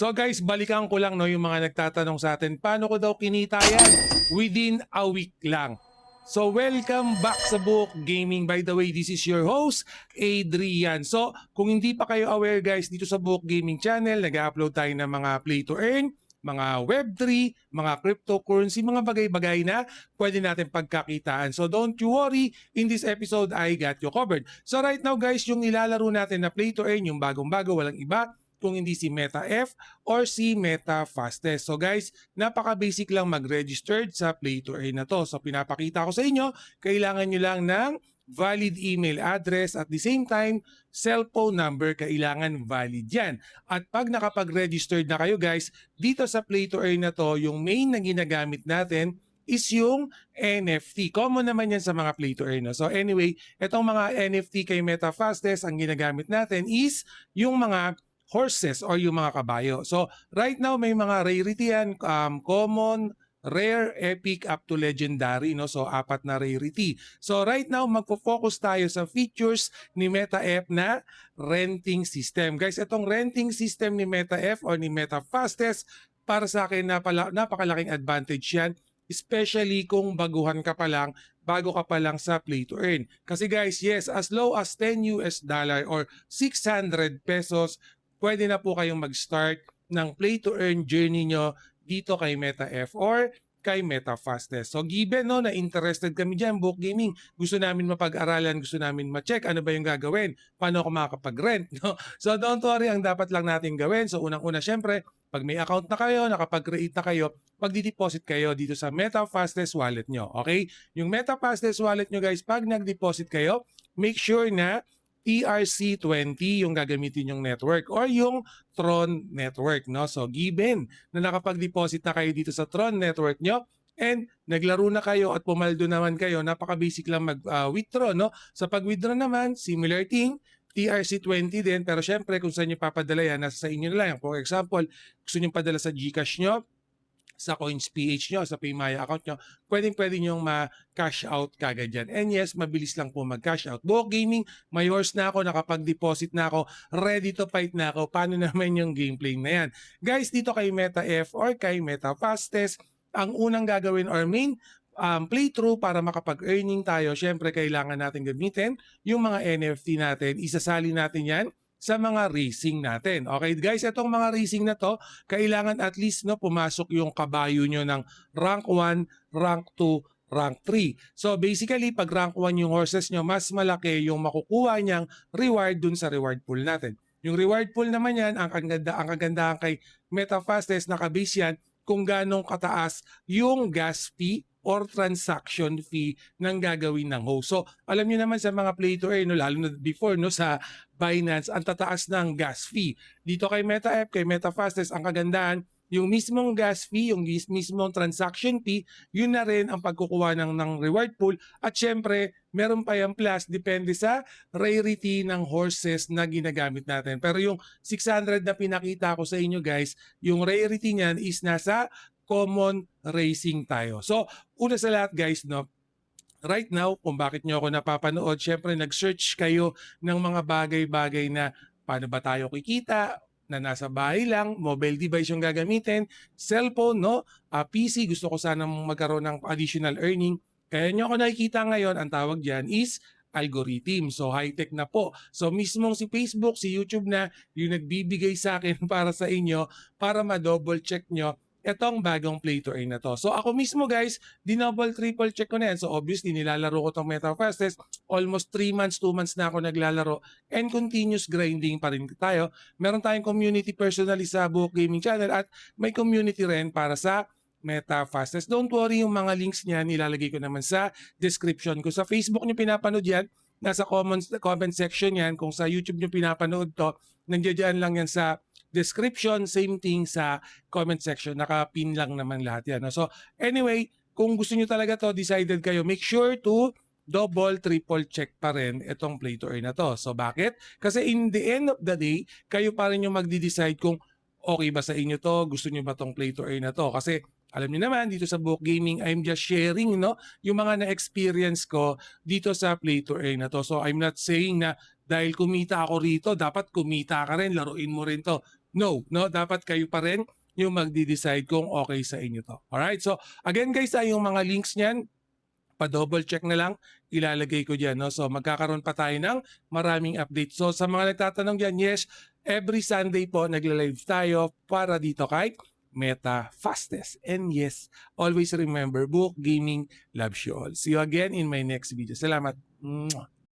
So guys, balikan ko lang yung mga nagtatanong sa atin, paano ko daw kinita yan within a week lang. So welcome back sa Book Gaming. By the way, this is your host, Adrian. So kung hindi pa kayo aware guys, dito sa Book Gaming channel, nag-upload tayo ng mga play to earn, mga Web3, mga cryptocurrency, mga bagay-bagay na pwede natin pagkakitaan. So don't you worry, in this episode, I got you covered. So right now guys, yung nilalaro natin na play to earn, yung bagong-bago, walang iba, kung hindi si MetaF or si Meta Fastest. So guys, napaka-basic lang mag-registered sa Play to Earn na to. So pinapakita ko sa inyo, kailangan nyo lang ng valid email address at the same time, cellphone number, kailangan valid yan. At pag nakapag-registered na kayo guys, dito sa Play to Earn na to, yung main na ginagamit natin is yung NFT. Common naman yan sa mga play to earn. No? So anyway, itong mga NFT kay Meta Fastest, ang ginagamit natin is yung mga horses or yung mga kabayo. So right now may mga rarity yan, common, rare, epic, up to legendary. No? So apat na rarity. So right now magpo-focus tayo sa features ni MetaF na renting system. Guys, itong renting system ni MetaF or ni Meta Fastest, para sa akin napakalaking advantage yan. Especially kung baguhan ka pa lang, bago ka pa lang sa play to earn. Kasi guys, yes, as low as $10 or 600 pesos, pwede na po kayong mag-start ng play to earn journey nyo dito kay MetaF or kay Meta Fastest. So given no, na interested kami dyan, Book Gaming, gusto namin mapag-aralan, gusto namin ma-check ano ba yung gagawin, paano ako makakapag-rent. No? So don't worry, ang dapat lang natin gawin. So unang-una syempre, pag may account na kayo, nakapag-create na kayo, magdi-deposit kayo dito sa Meta Fastest wallet nyo. Okay? Yung Meta Fastest wallet nyo guys, pag nag-deposit kayo, make sure na ERC20 yung gagamitin yung network or yung Tron network. No? So given na nakapag-deposit na kayo dito sa Tron network nyo and naglaro na kayo at pumaldo naman kayo, napaka-basic lang mag-withdraw. No? Sa pag-withdraw naman, similar thing, ERC20 din, pero syempre kung saan nyo papadala yan, nasa sa inyo na lang. For example, gusto nyo padala sa GCash nyo, sa CoinsPH nyo, sa Paymaya account nyo, pwede nyong ma-cash out kagad yan. And yes, mabilis lang po mag-cash out. Book Gaming, may horse na ako, nakapag-deposit na ako, ready to fight na ako. Paano naman yung gameplay na yan? Guys, dito kay MetaF or kay Meta Fastest, ang unang gagawin or main playthrough para makapag-earning tayo, syempre kailangan natin gamitin yung mga NFT natin, isasali natin yan sa mga racing natin. Okay guys, itong mga racing na to, kailangan at least no, pumasok yung kabayo nyo ng rank 1, rank 2, rank 3. So basically, pag rank 1 yung horses nyo, mas malaki yung makukuha niyang reward dun sa reward pool natin. Yung reward pool naman yan, ang kagandahan kay Meta Fastest, nakabase yan kung ganong kataas yung gas fee or transaction fee ng gagawin ng host. So, alam niyo naman sa mga play to earn, no, lalo na before no, sa Binance, ang tataas ng gas fee. Dito kay MetaF, kay Meta Fastest, ang kagandahan, yung mismong gas fee, yung mismong transaction fee, yun na rin ang pagkukuha ng reward pool. At syempre, meron pa yung plus, depende sa rarity ng horses na ginagamit natin. Pero yung 600 na pinakita ko sa inyo guys, yung rarity niyan is nasa common racing tayo. So, una sa lahat guys, no, right now, kung bakit nyo ako napapanood, syempre nag-search kayo ng mga bagay-bagay na paano ba tayo kikita, na nasa bahay lang, mobile device yung gagamitin, cellphone, no, PC, gusto ko sanang magkaroon ng additional earning. Kaya nyo ako nakikita ngayon, ang tawag dyan is algorithm. So high-tech na po. So mismong si Facebook, si YouTube na yung nagbibigay sa akin para sa inyo para ma-double check nyo etong bagong play to earn na to. So ako mismo guys, dinouble triple check ko na yan. So obviously nilalaro ko tong Meta Fastest. Almost 3 months, 2 months na ako naglalaro and continuous grinding pa rin tayo. Meron tayong community personally sa Book Gaming Channel at may community rin para sa Meta Fastest. Don't worry, yung mga links niyan nilalagay ko naman sa description ko. Sa Facebook niyo pinapanood yan, nasa comment section yan. Kung sa YouTube niyo pinapanood to, nandiyan lang yan sa description, same thing sa comment section, naka-pin lang naman lahat yan. No? So anyway, kung gusto nyo talaga to, decided kayo, make sure to double, triple check pa rin itong play to earn na to. So bakit? Kasi in the end of the day, kayo pa rin yung magdi-decide kung okay ba sa inyo to, gusto nyo ba tong play to earn na to. Kasi alam niyo naman, dito sa Book Gaming, I'm just sharing no, yung mga na-experience ko dito sa play to earn na to. So I'm not saying na dahil kumita ako rito, dapat kumita ka rin, laruin mo rin to. no, no, dapat kayo pa rin yung magdi-decide kung okay sa inyo to. Alright, so again guys, yung mga links niyan, pa-double check na lang, ilalagay ko diyan, no? So magkakaroon pa tayo ng maraming updates. So sa mga nagtatanong diyan, yes, every Sunday po nagla-live tayo para dito kay Meta Fastest. And yes, always remember, Book Gaming loves you all. See you again in my next video. Salamat. Mwah.